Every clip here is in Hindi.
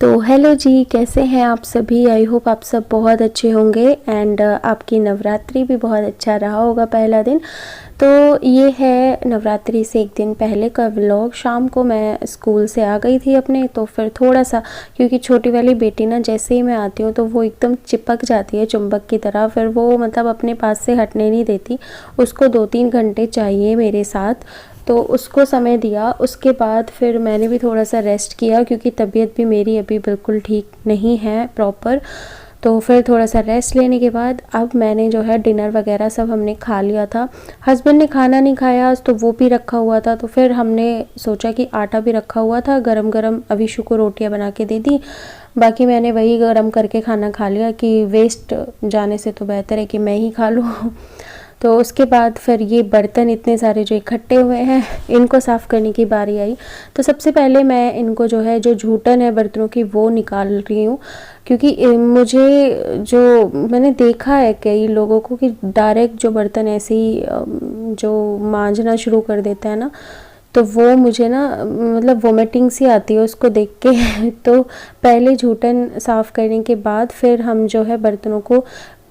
तो हेलो जी, कैसे हैं आप सभी। आई होप आप सब बहुत अच्छे होंगे एंड आपकी नवरात्रि भी बहुत अच्छा रहा होगा पहला दिन। तो ये है नवरात्रि से एक दिन पहले का व्लॉग। शाम को मैं स्कूल से आ गई थी अपने, तो फिर थोड़ा सा, क्योंकि छोटी वाली बेटी ना जैसे ही मैं आती हूँ तो वो एकदम चिपक जाती है चुंबक की तरह, फिर वो मतलब अपने पास से हटने नहीं देती। उसको 2-3 घंटे चाहिए मेरे साथ, तो उसको समय दिया। उसके बाद फिर मैंने भी थोड़ा सा रेस्ट किया, क्योंकि तबीयत भी मेरी अभी बिल्कुल ठीक नहीं है प्रॉपर। तो फिर थोड़ा सा रेस्ट लेने के बाद अब मैंने जो है डिनर वगैरह सब हमने खा लिया था। हस्बैंड ने खाना नहीं खाया आज, तो वो भी रखा हुआ था। तो फिर हमने सोचा कि आटा भी रखा हुआ था, गरम गरम अभिषु को रोटियां बना के दे दी। बाकी मैंने वही गरम करके खाना खा लिया कि वेस्ट जाने से तो बेहतर है कि मैं ही खा लूँ। तो उसके बाद फिर ये बर्तन इतने सारे जो इकट्ठे हुए हैं, इनको साफ़ करने की बारी आई। तो सबसे पहले मैं इनको जो है, जो झूठन है बर्तनों की, वो निकाल रही हूँ। क्योंकि मुझे जो मैंने देखा है कई लोगों को कि डायरेक्ट जो बर्तन ऐसे ही जो मांजना शुरू कर देता है ना, तो वो मुझे ना मतलब वोमिटिंग सी आती है उसको देख के। तो पहले झूठन साफ़ करने के बाद फिर हम जो है बर्तनों को,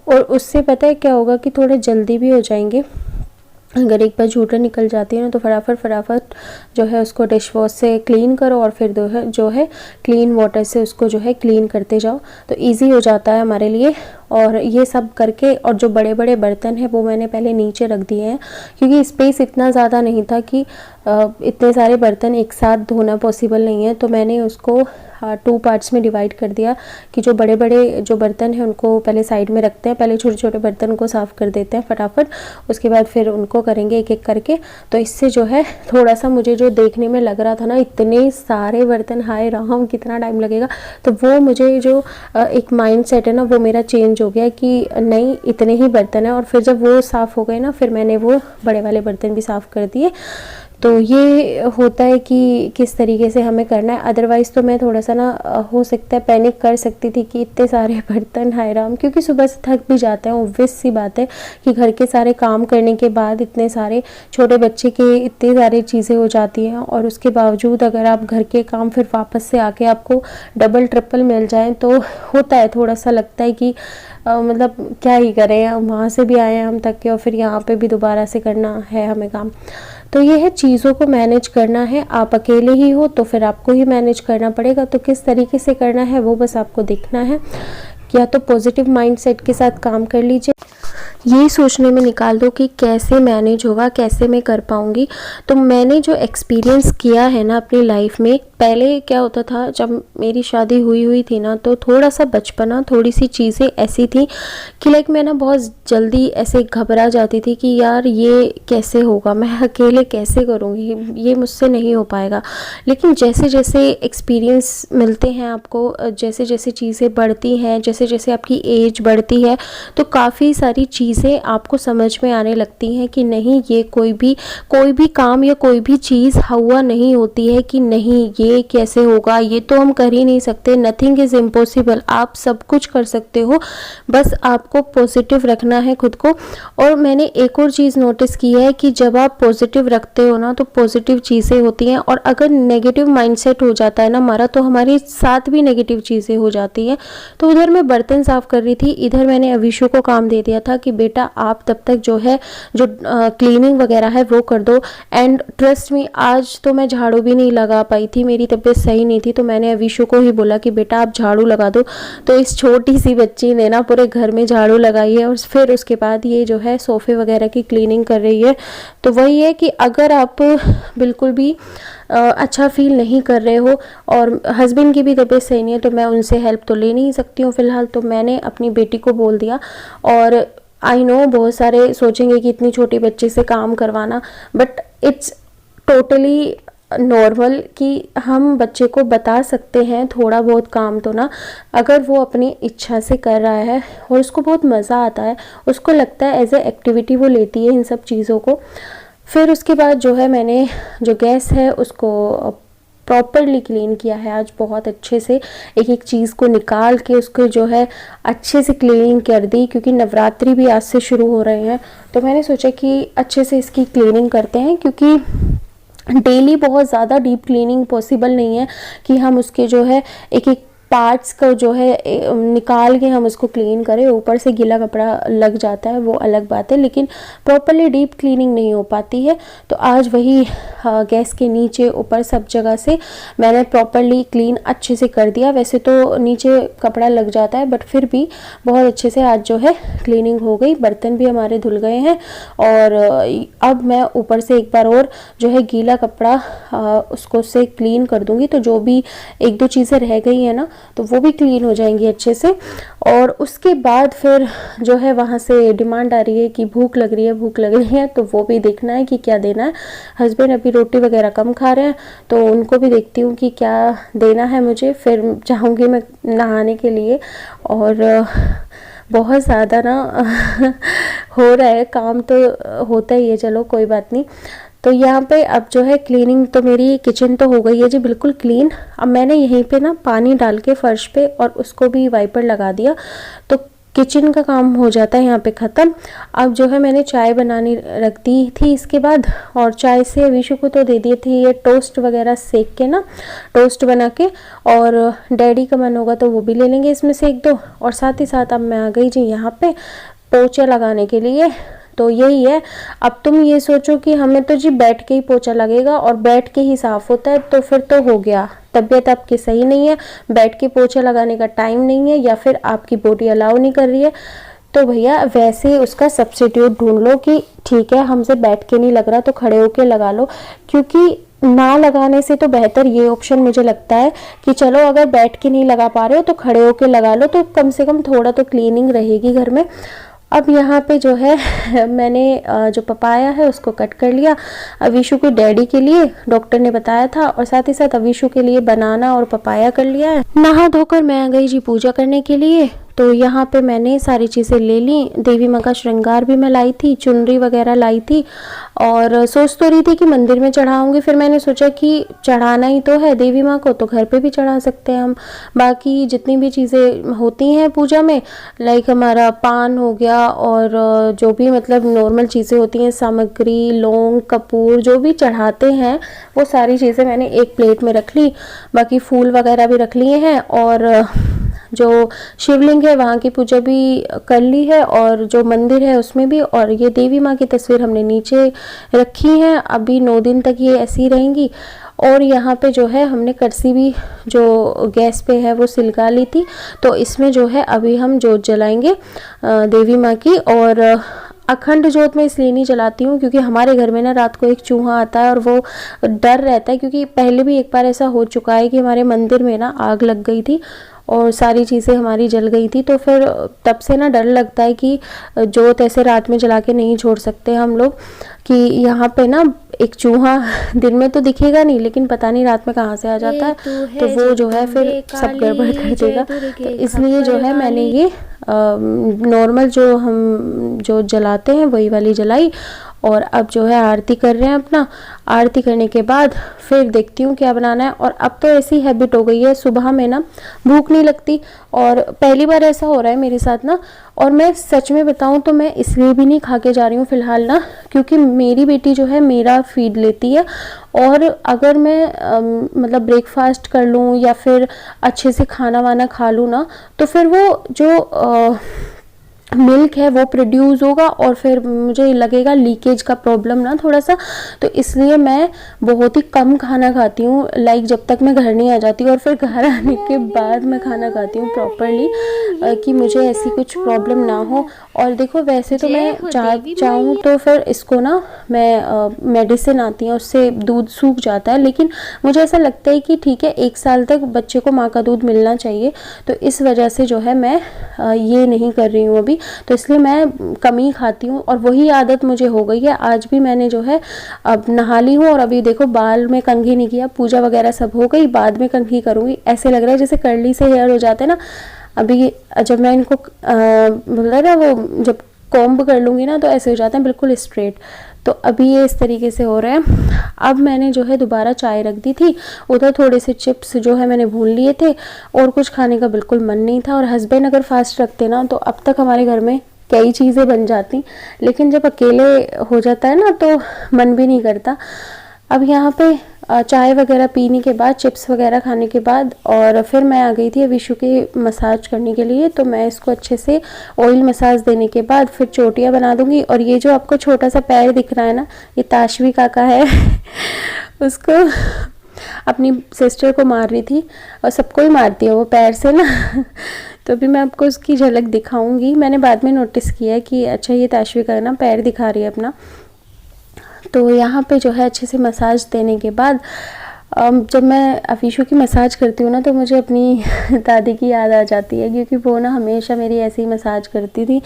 और उससे पता है क्या होगा कि थोड़े जल्दी भी हो जाएंगे। अगर एक बार झूठन निकल जाती है ना, तो फटाफट जो है उसको डिश वॉश से क्लीन करो, और फिर जो है क्लीन वाटर से उसको जो है क्लीन करते जाओ, तो इजी हो जाता है हमारे लिए। और ये सब करके, और जो बड़े बड़े बर्तन हैं वो मैंने पहले नीचे रख दिए हैं, क्योंकि स्पेस इतना ज़्यादा नहीं था कि इतने सारे बर्तन एक साथ धोना पॉसिबल नहीं है। तो मैंने उसको 2 पार्ट्स में डिवाइड कर दिया कि जो बड़े बड़े जो बर्तन हैं उनको पहले साइड में रखते हैं, पहले छोटे छोटे बर्तन को साफ़ कर देते हैं फटाफट, उसके बाद फिर उनको करेंगे एक एक करके। तो इससे जो है थोड़ा सा मुझे जो देखने में लग रहा था ना इतने सारे बर्तन, हाय राम कितना टाइम लगेगा, तो वो मुझे जो एक माइंड सेट है ना वो मेरा चेंज हो गया कि नहीं इतने ही बर्तन है। और फिर जब वो साफ़ हो गए ना, फिर मैंने वो बड़े वाले बर्तन भी साफ़ कर दिए। तो ये होता है कि किस तरीके से हमें करना है। अदरवाइज़ तो मैं थोड़ा सा ना हो सकता है पैनिक कर सकती थी कि इतने सारे बर्तन, हाय राम, क्योंकि सुबह से थक भी जाते हैं। ऑब्वियस सी बात है कि घर के सारे काम करने के बाद इतने सारे छोटे बच्चे के इतनी सारी चीज़ें हो जाती हैं, और उसके बावजूद अगर आप घर के काम फिर वापस से आके आपको डबल ट्रिपल मिल जाए, तो होता है थोड़ा सा लगता है कि मतलब क्या ही करें, वहाँ से भी आए हैं हम थक के, और फिर यहाँ पे भी दोबारा से करना है हमें काम। तो ये है, चीज़ों को मैनेज करना है। आप अकेले ही हो तो फिर आपको ही मैनेज करना पड़ेगा, तो किस तरीके से करना है वो बस आपको देखना है। या तो पॉजिटिव माइंडसेट के साथ काम कर लीजिए, ये सोचने में निकाल दो कि कैसे मैनेज होगा, कैसे मैं कर पाऊँगी। तो मैंने जो एक्सपीरियंस किया है ना अपनी लाइफ में, पहले क्या होता था जब मेरी शादी हुई थी ना, तो थोड़ा सा बचपना, थोड़ी सी चीज़ें ऐसी थी कि लाइक मैं ना बहुत जल्दी ऐसे घबरा जाती थी कि यार ये कैसे होगा, मैं अकेले कैसे करूँगी, ये मुझसे नहीं हो पाएगा। लेकिन जैसे जैसे एक्सपीरियंस मिलते हैं आपको, जैसे जैसे चीज़ें बढ़ती हैं, जैसे जैसे आपकी एज बढ़ती है, तो काफ़ी सारी चीज़ें आपको समझ में आने लगती हैं कि नहीं, ये कोई भी काम या कोई भी चीज़ हुआ नहीं होती है कि नहीं ये कैसे होगा, ये तो हम कर ही नहीं सकते, नथिंग इज़ इम्पॉसिबल, आप सब कुछ कर सकते हो, बस आपको पॉजिटिव रखना है खुद को। और मैंने एक और चीज़ नोटिस की है कि जब आप पॉजिटिव रखते हो ना, तो पॉजिटिव चीज़ें होती हैं, और अगर नेगेटिव माइंडसेट हो जाता है ना हमारा, तो हमारे साथ भी नेगेटिव चीज़ें हो जाती हैं। तो उधर मैं बर्तन साफ़ कर रही थी, इधर मैंने अभिषु को काम दे दिया था कि बेटा आप तब तक जो है जो क्लीनिंग वगैरह है वो कर दो। एंड ट्रस्ट मी, आज तो मैं झाड़ू भी नहीं लगा पाई थी, मेरी तबीयत सही नहीं थी, तो मैंने अभिषु को ही बोला कि बेटा आप झाड़ू लगा दो। तो इस छोटी सी बच्ची ने ना पूरे घर में झाड़ू लगाई है, और फिर उसके बाद ये जो है सोफ़े वगैरह की क्लीनिंग कर रही है। तो वही है कि अगर आप बिल्कुल भी अच्छा फील नहीं कर रहे हो, और हस्बैंड की भी तबीयत सही नहीं है, तो मैं उनसे हेल्प तो ले नहीं सकती हूँ फ़िलहाल। तो मैंने अपनी बेटी को बोल दिया। और आई नो बहुत सारे सोचेंगे कि इतनी छोटी बच्ची से काम करवाना, बट इट्स टोटली नॉर्मल कि हम बच्चे को बता सकते हैं थोड़ा बहुत काम तो ना, अगर वो अपनी इच्छा से कर रहा है और उसको बहुत मज़ा आता है, उसको लगता है एज ए एक्टिविटी वो लेती है इन सब चीज़ों को। फिर उसके बाद जो है मैंने जो गैस है उसको प्रॉपरली क्लीन किया है आज बहुत अच्छे से, एक एक चीज़ को निकाल के उसको जो है अच्छे से क्लीनिंग कर दी, क्योंकि नवरात्रि भी आज से शुरू हो रहे हैं। तो मैंने सोचा कि अच्छे से इसकी क्लीनिंग करते हैं, क्योंकि डेली बहुत ज़्यादा डीप क्लीनिंग पॉसिबल नहीं है कि हम उसके जो है एक एक पार्ट्स को जो है निकाल के हम उसको क्लीन करें, ऊपर से गीला कपड़ा लग जाता है वो अलग बात है, लेकिन प्रॉपरली डीप क्लीनिंग नहीं हो पाती है। तो आज वही गैस के नीचे ऊपर सब जगह से मैंने प्रॉपरली क्लीन अच्छे से कर दिया। वैसे तो नीचे कपड़ा लग जाता है बट फिर भी बहुत अच्छे से आज जो है क्लीनिंग हो गई। बर्तन भी हमारे धुल गए हैं और अब मैं ऊपर से एक बार और जो है गीला कपड़ा उसको से क्लीन कर दूंगी, तो जो भी एक दो चीज़ें रह गई है ना तो वो भी क्लीन हो जाएंगी अच्छे से। और उसके बाद फिर जो है वहाँ से डिमांड आ रही है कि भूख लग रही है, भूख लग रही है, तो वो भी देखना है कि क्या देना है। हस्बैंड अभी रोटी वगैरह कम खा रहे हैं तो उनको भी देखती हूँ कि क्या देना है मुझे। फिर जाऊँगी मैं नहाने के लिए और बहुत ज़्यादा ना हो रहा है काम, तो होता ही है, चलो कोई बात नहीं। तो यहाँ पे अब जो है क्लीनिंग तो मेरी किचन तो हो गई है जी बिल्कुल क्लीन। अब मैंने यहीं पे ना पानी डाल के फर्श पे और उसको भी वाइपर लगा दिया, तो किचन का काम हो जाता है यहाँ पे ख़त्म। अब जो है मैंने चाय बनानी रख दी थी इसके बाद, और चाय से विशु को तो दे दिए थे ये टोस्ट वगैरह सेक के ना, टोस्ट बना के, और डैडी का मन होगा तो वो भी ले लेंगे इसमें से एक दो। और साथ ही साथ अब मैं आ गई जी यहाँ पे पोछा लगाने के लिए। तो यही है, अब तुम ये सोचो कि हमें तो जी बैठ के ही पोछा लगेगा और बैठ के ही साफ़ होता है, तो फिर तो हो गया। तबीयत आपकी सही नहीं है, बैठ के पोछा लगाने का टाइम नहीं है, या फिर आपकी बॉडी अलाउ नहीं कर रही है, तो भैया वैसे उसका सब्स्टिट्यूट ढूंढ लो कि ठीक है हमसे बैठ के नहीं लग रहा तो खड़े होके लगा लो। क्योंकि ना लगाने से तो बेहतर ये ऑप्शन मुझे लगता है कि चलो अगर बैठ के नहीं लगा पा रहे हो तो खड़े होके लगा लो, तो कम से कम थोड़ा तो क्लीनिंग रहेगी घर में। अब यहाँ पे जो है मैंने जो पपाया है उसको कट कर लिया अविशु के डैडी के लिए, डॉक्टर ने बताया था, और साथ ही साथ अविशु के लिए बनाना और पपाया कर लिया है। नहा धोकर मैं आ गई जी पूजा करने के लिए। तो यहाँ पे मैंने सारी चीज़ें ले ली, देवी माँ का श्रृंगार भी मैं लाई थी, चुनरी वगैरह लाई थी, और सोच तो रही थी कि मंदिर में चढ़ाऊंगी, फिर मैंने सोचा कि चढ़ाना ही तो है देवी माँ को तो घर पे भी चढ़ा सकते हैं हम। बाकी जितनी भी चीज़ें होती हैं पूजा में, लाइक हमारा पान हो गया और जो भी मतलब नॉर्मल चीज़ें होती हैं, सामग्री, लौंग, कपूर, जो भी चढ़ाते हैं वो सारी चीज़ें मैंने एक प्लेट में रख ली। बाकी फूल वगैरह भी रख लिए हैं, और जो शिवलिंग है वहाँ की पूजा भी कर ली है, और जो मंदिर है उसमें भी। और ये देवी माँ की तस्वीर हमने नीचे रखी है, अभी 9 दिन तक ये ऐसी रहेंगी। और यहाँ पे जो है हमने करसी भी जो गैस पे है वो सिलगा ली थी, तो इसमें जो है अभी हम जोत जलाएंगे देवी माँ की। और अखंड जोत में इसलिए नहीं जलाती हूँ क्योंकि हमारे घर में ना रात को एक चूहा आता है और वो डर रहता है, क्योंकि पहले भी एक बार ऐसा हो चुका है कि हमारे मंदिर में ना आग लग गई थी और सारी चीज़ें हमारी जल गई थी। तो फिर तब से ना डर लगता है कि जोत ऐसे रात में जला के नहीं छोड़ सकते हम लोग, कि यहाँ पे ना एक चूहा दिन में तो दिखेगा नहीं लेकिन पता नहीं रात में कहाँ से आ जाता है, तो वो जो है फिर सब गड़बड़ कर देगा। तो इसलिए जो है मैंने ये नॉर्मल जो हम जो जलाते हैं वही वाली जलाई। और अब जो है आरती कर रहे हैं अपना, आरती करने के बाद फिर देखती हूँ क्या बनाना है। और अब तो ऐसी हैबिट हो गई है, सुबह में ना भूख नहीं लगती, और पहली बार ऐसा हो रहा है मेरे साथ ना। और मैं सच में बताऊँ तो मैं इसलिए भी नहीं खा के जा रही हूँ फ़िलहाल ना, क्योंकि मेरी बेटी जो है मेरा फीड लेती है, और अगर मैं मतलब ब्रेकफास्ट कर लूँ या फिर अच्छे से खाना वाना खा लूँ ना, तो फिर वो जो मिल्क है वो प्रोड्यूस होगा और फिर मुझे लगेगा लीकेज का प्रॉब्लम ना थोड़ा सा। तो इसलिए मैं बहुत ही कम खाना खाती हूँ, लाइक जब तक मैं घर नहीं आ जाती, और फिर घर आने के बाद मैं खाना खाती हूँ प्रॉपरली, कि मुझे ऐसी कुछ प्रॉब्लम ना हो। और देखो वैसे तो मैं चाहूँ तो फिर इसको ना मैं मेडिसिन आती है उससे दूध सूख जाता है, लेकिन मुझे ऐसा लगता है कि ठीक है 1 साल तक बच्चे को माँ का दूध मिलना चाहिए, तो इस वजह से जो है मैं ये नहीं कर रही हूँ अभी। तो इसलिए मैं कम ही खाती हूँ, और वही आदत मुझे हो गई है। आज भी मैंने जो है अब नहा ली हूँ, और अभी देखो बाल में कंघी नहीं किया, पूजा वगैरह सब हो गई, बाद में कंघी करूँगी। ऐसे लग रहा है जैसे कर्ली से हेयर हो जाते हैं ना, अभी जब मैं इनको बोल रहा है ना वो जब कॉम्ब कर लूँगी ना तो ऐसे हो जाते हैं बिल्कुल स्ट्रेट। तो अभी ये इस तरीके से हो रहा है। अब मैंने जो है दोबारा चाय रख दी थी, उधर थोड़े से चिप्स जो है मैंने भून लिए थे, और कुछ खाने का बिल्कुल मन नहीं था। और हस्बैंड अगर फास्ट रखते ना तो अब तक हमारे घर में कई चीज़ें बन जाती, लेकिन जब अकेले हो जाता है ना तो मन भी नहीं करता। अब यहाँ पे चाय वगैरह पीने के बाद, चिप्स वगैरह खाने के बाद, और फिर मैं आ गई थी अविशु की मसाज करने के लिए। तो मैं इसको अच्छे से ऑयल मसाज देने के बाद फिर चोटियाँ बना दूँगी। और ये जो आपको छोटा सा पैर दिख रहा है ना, ये ताशवी काका है उसको अपनी सिस्टर को मार रही थी, और सबको ही मारती है वो पैर से ना तो अभी मैं आपको उसकी झलक दिखाऊंगी। मैंने बाद में नोटिस किया कि अच्छा ये ताशवी का ना पैर दिखा रही है अपना। तो यहाँ पे जो है अच्छे से मसाज देने के बाद जब मैं अविशु की मसाज करती हूँ ना, तो मुझे अपनी दादी की याद आ जाती है, क्योंकि वो ना हमेशा मेरी ऐसे ही मसाज करती थी।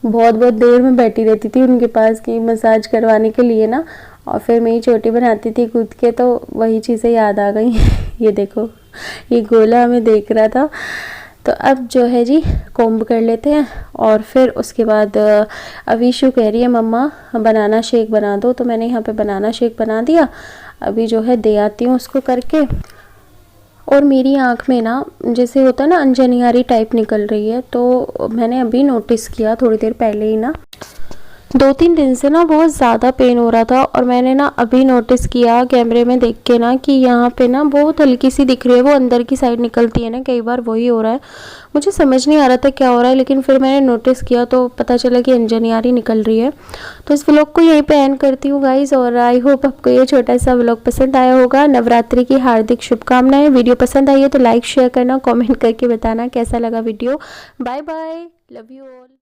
बहुत बहुत देर में बैठी रहती थी उनके पास की मसाज करवाने के लिए ना, और फिर मैं ही चोटी बनाती थी कूद के, तो वही चीज़ें याद आ गई ये देखो, ये गोला हमें देख रहा था। तो अब जो है जी कोम्ब कर लेते हैं, और फिर उसके बाद अविशु कह रही है मम्मा बनाना शेक बना दो, तो मैंने यहाँ पे बनाना शेक बना दिया। अभी जो है दे आती हूँ उसको करके। और मेरी आँख में ना जैसे होता है ना अंजनियारी टाइप निकल रही है, तो मैंने अभी नोटिस किया थोड़ी देर पहले ही ना, 2-3 दिन से ना बहुत ज़्यादा पेन हो रहा था। और मैंने ना अभी नोटिस किया कैमरे में देख के ना कि यहाँ पे ना बहुत हल्की सी दिख रही है, वो अंदर की साइड निकलती है ना कई बार, वही हो रहा है। मुझे समझ नहीं आ रहा था क्या हो रहा है, लेकिन फिर मैंने नोटिस किया तो पता चला कि अंजनियारी निकल रही है। तो इस व्लॉग को यहीं पे एंड करती हूँ गाइज़, और आई होप आपको ये छोटा सा व्लॉग पसंद आया होगा। नवरात्रि की हार्दिक शुभकामनाएं। वीडियो पसंद आई है तो लाइक शेयर करना, कॉमेंट करके बताना कैसा लगा video. Bye bye, love you all.